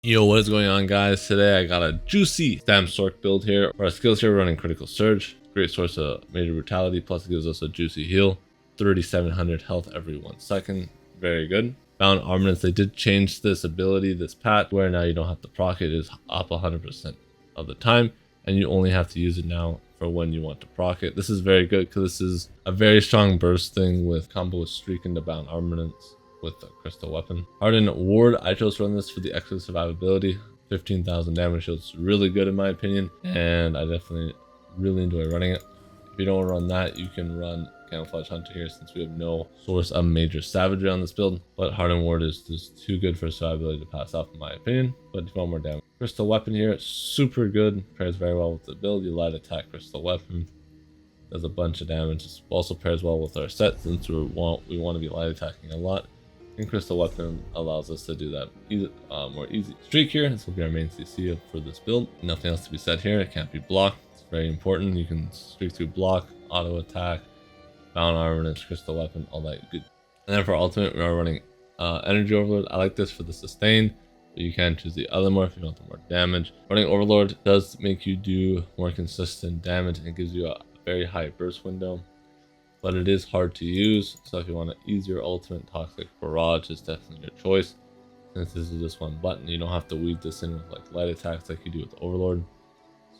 Yo, what is going on, guys? Today I got a juicy Stam Sorc build here. For our skills here, we're running Critical Surge, great source of major brutality, plus it gives us a juicy heal, 3700 health every 1 second, very good. Bound Armaments, they did change this ability, this patch, where now you don't have to proc it, is up 100% of the time, and you only have to use it now for when you want to proc it. This is very good because this is a very strong burst thing with combo with Streak into Bound Armaments with the crystal weapon. Hardened Ward, I chose to run this for the extra survivability. 15,000 damage, so it's really good in my opinion, and I definitely really enjoy running it. If you don't want to run that, you can run Camouflage Hunter here, since we have no source of major savagery on this build, but Hardened Ward is just too good for survivability to pass off in my opinion. But if you want more damage, crystal weapon here, super good, pairs very well with the build. You light attack crystal weapon, does a bunch of damage. It also pairs well with our set, since we want to be light attacking a lot. And crystal weapon allows us to do that more easy. Streak here, this will be our main CC for this build. Nothing else to be said here. It can't be blocked. It's very important. You can streak through block, auto attack, bound armor, crystal weapon, all that good. And then for ultimate, we are running energy overload. I like this for the sustain, but you can choose the other more if you want the more damage. Running overlord does make you do more consistent damage and gives you a very high burst window, but it is hard to use. So if you want to ease your ultimate, Toxic Barrage is definitely your choice. Since this is just one button, you don't have to weave this in with like light attacks like you do with Overlord.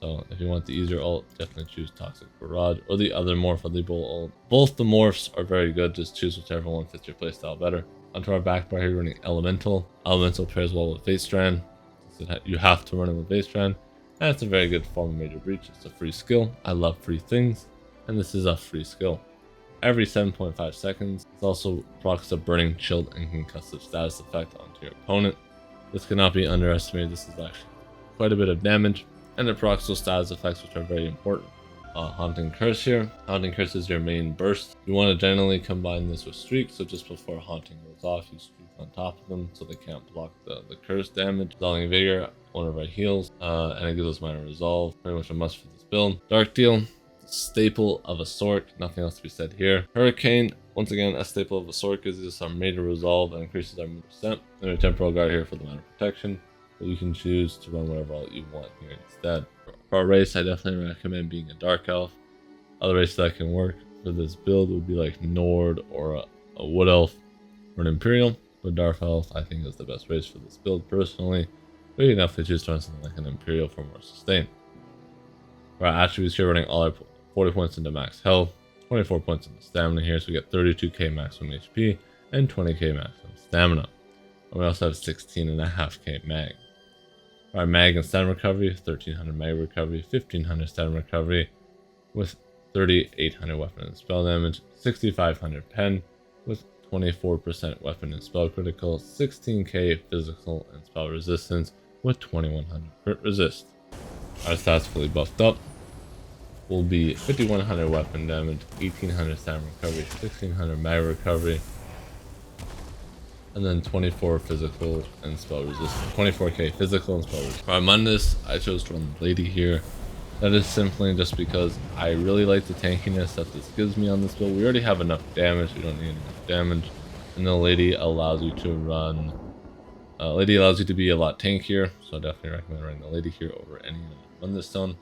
So if you want to ease your ult, definitely choose Toxic Barrage or the other morph of the bull ult. Both the morphs are very good, just choose whichever one fits your playstyle better. Onto our back bar here, running Elemental. Elemental pairs well with Face Strand. You have to run it with Face Strand, and it's a very good form of Major Breach. It's a free skill. I love free things, and this is a free skill. Every 7.5 seconds, it also procs a Burning, Chilled, and Concussive status effect onto your opponent. This cannot be underestimated. This is actually quite a bit of damage, and it procs those status effects, which are very important. Haunting Curse here. Haunting Curse is your main burst. You want to generally combine this with Streak, so just before Haunting goes off, you Streak on top of them so they can't block the curse damage. Dissolving Vigor, one of our heals, and it gives us minor resolve. Pretty much a must for this build. Dark Deal, staple of a Sorc, nothing else to be said here. Hurricane, once again, a staple of a Sorc, is just our major resolve and increases our move percent. And a temporal guard here for the mana protection, but you can choose to run whatever ult you want here instead. For our race, I definitely recommend being a Dark Elf. Other races that can work for this build would be like Nord or a Wood Elf or an Imperial, but Dark Elf I think is the best race for this build personally, but you can definitely choose to run something like an Imperial for more sustain. For our attributes here, running all our 40 points into max health, 24 points into stamina here, so we get 32k maximum HP and 20k maximum stamina. And we also have 16.5k mag. Our mag and stamina recovery, 1300 mag recovery, 1500 stamina recovery with 3800 weapon and spell damage, 6500 pen with 24% weapon and spell critical, 16k physical and spell resistance with 2100 crit resist. Our stats fully buffed up will be 5100 weapon damage, 1800 stamina recovery, 1600 mag recovery, and then 24 physical and spell resistance, 24k physical and spell resistance. For our Mundus, I chose to run the Lady here. That is simply just because I really like the tankiness that this gives me on this build. We already have enough damage, we don't need enough damage, and the Lady allows you to run. Lady allows you to be a lot tankier, so I definitely recommend running the Lady here over any Mundus stone.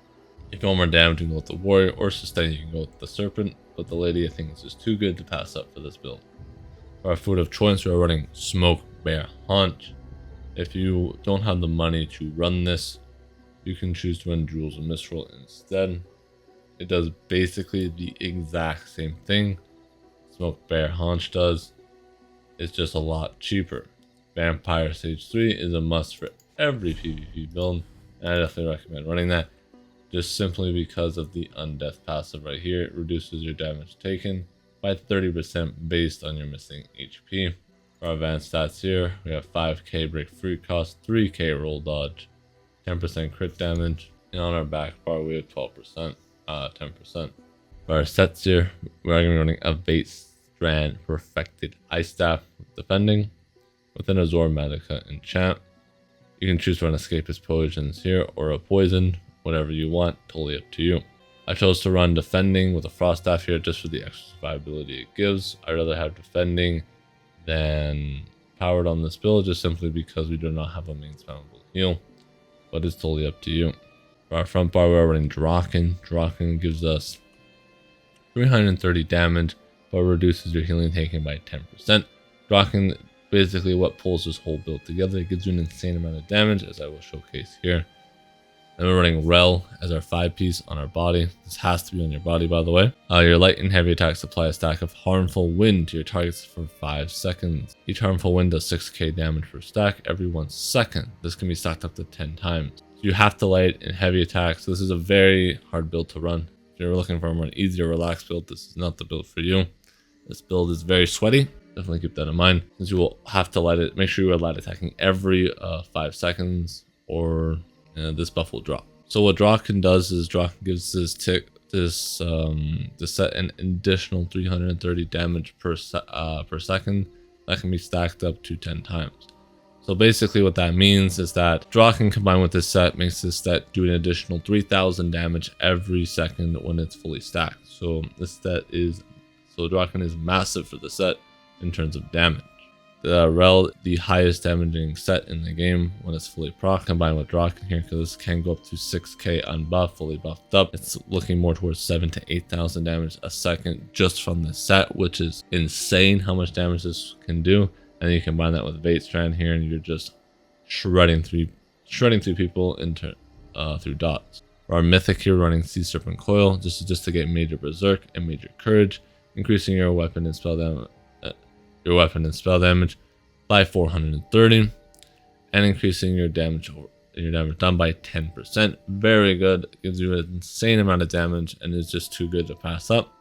If you want more damage, you can go with the Warrior, or sustain, you can go with the Serpent, but the Lady I think is just too good to pass up for this build. For our food of choice, we are running Smoke Bear Haunch. If you don't have the money to run this, you can choose to run Jewels of Mistral instead. It does basically the exact same thing Smoke Bear Haunch does. It's just a lot cheaper. Vampire Stage 3 is a must for every PvP build, and I definitely recommend running that. Just simply because of the Undeath passive right here. It reduces your damage taken by 30% based on your missing HP. For our advanced stats here, we have 5k break free cost, 3k roll dodge, 10% crit damage, and on our back bar we have 10%. For our sets here, we're going to be running a base strand perfected ice staff with defending with an Azor Medica enchant. You can choose to run escapist potions here or a poison, whatever you want, totally up to you. I chose to run defending with a frost staff here just for the extra survivability it gives. I'd rather have defending than powered on this build, just simply because we do not have a main spammable heal, but it's totally up to you. For our front bar, we're running Draken. Draken gives us 330 damage, but reduces your healing taken by 10%. Draken basically what pulls this whole build together. It gives you an insane amount of damage, as I will showcase here. And we're running Rel as our 5-piece on our body. This has to be on your body, by the way. Your light and heavy attacks apply a stack of harmful wind to your targets for 5 seconds. Each harmful wind does 6k damage per stack every 1 second. This can be stacked up to 10 times. So you have to light and heavy attacks. This is a very hard build to run. If you're looking for a more easier, relaxed build, this is not the build for you. This build is very sweaty. Definitely keep that in mind, since you will have to light it. Make sure you are light attacking every 5 seconds, or this buff will drop. So what Draken does is Draken gives this set an additional 330 damage per second that can be stacked up to 10 times. So basically what that means is that Draken combined with this set makes this set do an additional 3000 damage every second when it's fully stacked. So Draken is massive for the set in terms of damage. The Rel, the highest damaging set in the game when it's fully proc, combined with Draken here, because this can go up to 6k unbuffed, fully buffed up. It's looking more towards 7,000 to 8,000 damage a second just from this set, which is insane how much damage this can do. And you combine that with Vate Strand here, and you're just shredding through people through dots. For our Mythic here, running Sea Serpent Coil, just to get Major Berserk and Major Courage, increasing your weapon and spell damage by 430, and increasing your damage done by 10%. Very good. It gives you an insane amount of damage and is just too good to pass up.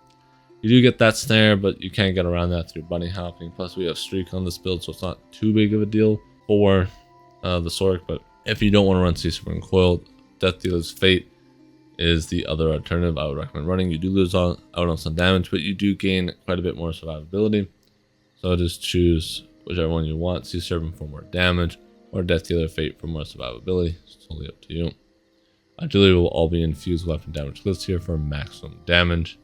You do get that snare, but you can't get around that through bunny hopping. Plus we have streak on this build, so it's not too big of a deal for the Sorc. But if you don't want to run Sea Serpent Coil, Death Dealer's Fate is the other alternative I would recommend running. You do lose out on some damage, but you do gain quite a bit more survivability. So just choose whichever one you want. Sea Serpent for more damage, or Death Dealer Fate for more survivability. It's totally up to you. Ideally, will all be infused weapon damage glyphs here for maximum damage.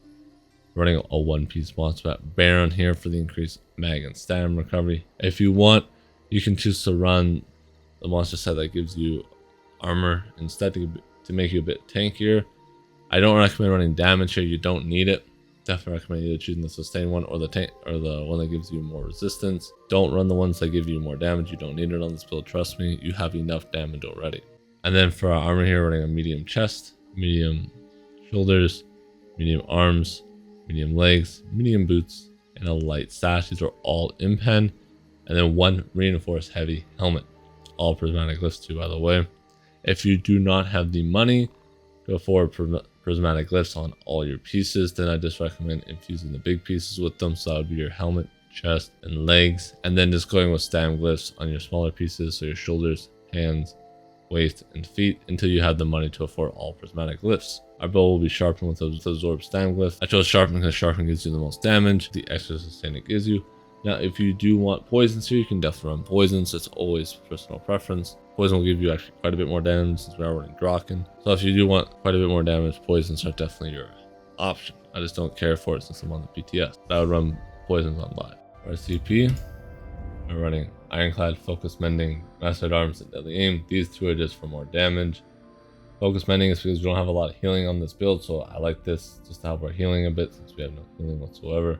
Running a 1-piece monster map Baron here for the increased mag and stamina recovery. If you want, you can choose to run the monster set that gives you armor instead to make you a bit tankier. I don't recommend running damage here. You don't need it. Definitely recommend either choosing the sustain one or the one that gives you more resistance. Don't run the ones that give you more damage. You don't need it on this build. Trust me, you have enough damage already. And then for our armor here, running a medium chest, medium shoulders, medium arms, medium legs, medium boots, and a light sash. These are all impen, and then 1 reinforced heavy helmet. All prismatic glyphs too, by the way. If you do not have the money to afford prismatic glyphs on all your pieces, then I just recommend infusing the big pieces with them. So that would be your helmet, chest, and legs, and then just going with stam glyphs on your smaller pieces, so your shoulders, hands, waist, and feet, until you have the money to afford all prismatic glyphs. Our bow will be sharpened with absorb stam glyph. I chose sharpen because sharpen gives you the most damage, the extra sustain it gives you. Now if you do want poisons here, you can definitely run poisons. It's always personal preference. Poison will give you actually quite a bit more damage since we are running Draken. So if you do want quite a bit more damage, poisons are definitely your option. I just don't care for it since I'm on the PTS. But I would run poisons on live. For our CP, we're running Ironclad, Focus Mending, Mastered Arms, and Deadly Aim. These two are just for more damage. Focus Mending is because we don't have a lot of healing on this build, so I like this just to help our healing a bit since we have no healing whatsoever.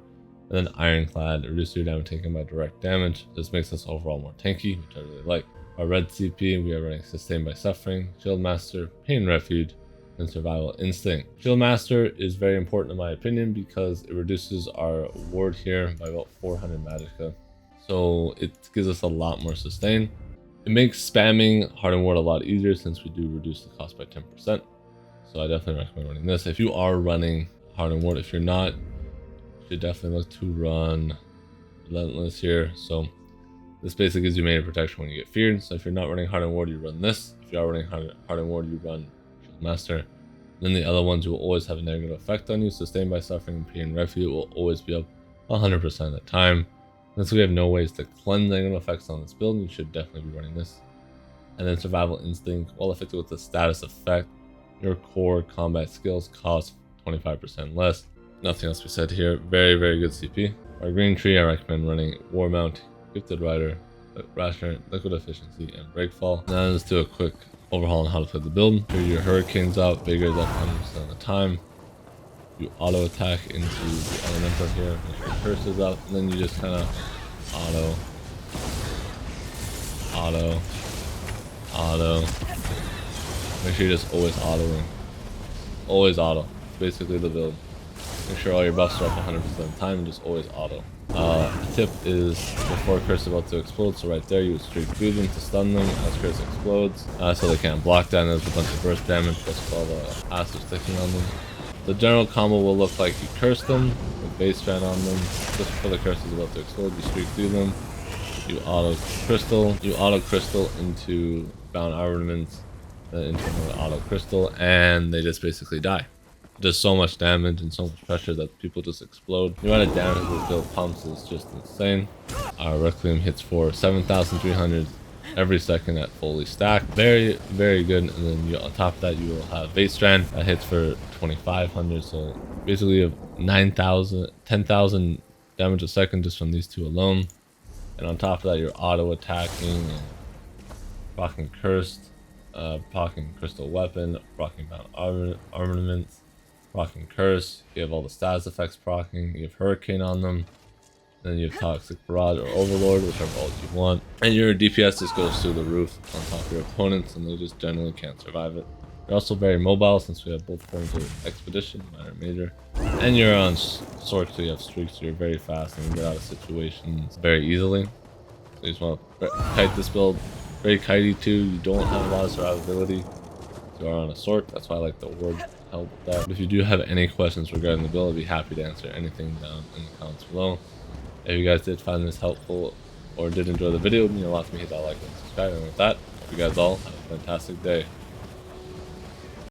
And then Ironclad, reduce your damage taken by direct damage. This makes us overall more tanky, which I really like. Our red CP, we are running Sustained by Suffering, Shield Master, Pain Refuge, and Survival Instinct. Shield Master is very important in my opinion because it reduces our ward here by about 400 magicka. So it gives us a lot more sustain. It makes spamming Hardened Ward a lot easier since we do reduce the cost by 10%. So I definitely recommend running this. If you are running Hardened Ward, if you're not, you should definitely look to run Relentless here. So this basically gives you major protection when you get feared. So if you're not running Hardened Ward, you run this. If you are running Hardened Ward, you run Shield Master. Then the other ones will always have a negative effect on you. Sustained by Suffering and Pain Refuge will always be up 100% of the time. Since we have no ways to cleanse negative effects on this build, you should definitely be running this. And then Survival Instinct, while affected with the status effect, your core combat skills cost 25% less. Nothing else to be said here. Very, very good CP. Our green tree, I recommend running War Mount, Gifted Rider, Rational liquid efficiency, and breakfall. Now let's do a quick overhaul on how to play the build. Figure your hurricanes out, vigors up 100% of the time. You auto attack into the elemental here, make sure your curse is up, and then you just kind of auto. Make sure you're just always autoing. Always auto. Basically the build. Make sure all your buffs are up 100% of the time and just always auto. A tip is before curse is about to explode, so right there you would streak through them to stun them as curse explodes, so they can't block that, and there's a bunch of burst damage plus all the acid sticking on them. The general combo will look like you curse them with base strand on them. Just before the curse is about to explode, you streak through them. You auto crystal into bound armaments, then into another auto crystal, and they just basically die. Does so much damage and so much pressure that people just explode. The amount of damage this build pumps is just insane. Our Requiem hits for 7,300 every second at fully stacked. Very, very good. And then on top of that, you will have base strand that hits for 2,500. So basically, you have 9,000, 10,000 damage a second just from these two alone. And on top of that, you're auto attacking and proccing cursed, proccing crystal weapon, proccing bound armaments, proccing curse. You have all the status effects proccing. You have hurricane on them. Then you have toxic barrage or overlord, whichever ult you want. And your DPS just goes through the roof on top of your opponents, and they just generally can't survive it. You're also very mobile since we have both forms of expedition, minor and major. And you're on Sorc, so you have streaks, so you're very fast and you get out of situations very easily. So you just want to kite this build. Very kitey too. You don't have a lot of survivability. You are on a Sorc, that's why I like the word help with that. But if you do have any questions regarding the build, I'd be happy to answer anything down in the comments below. If you guys did find this helpful or did enjoy the video, it means a lot to me. Hit that like and subscribe. And with that, hope you guys all have a fantastic day.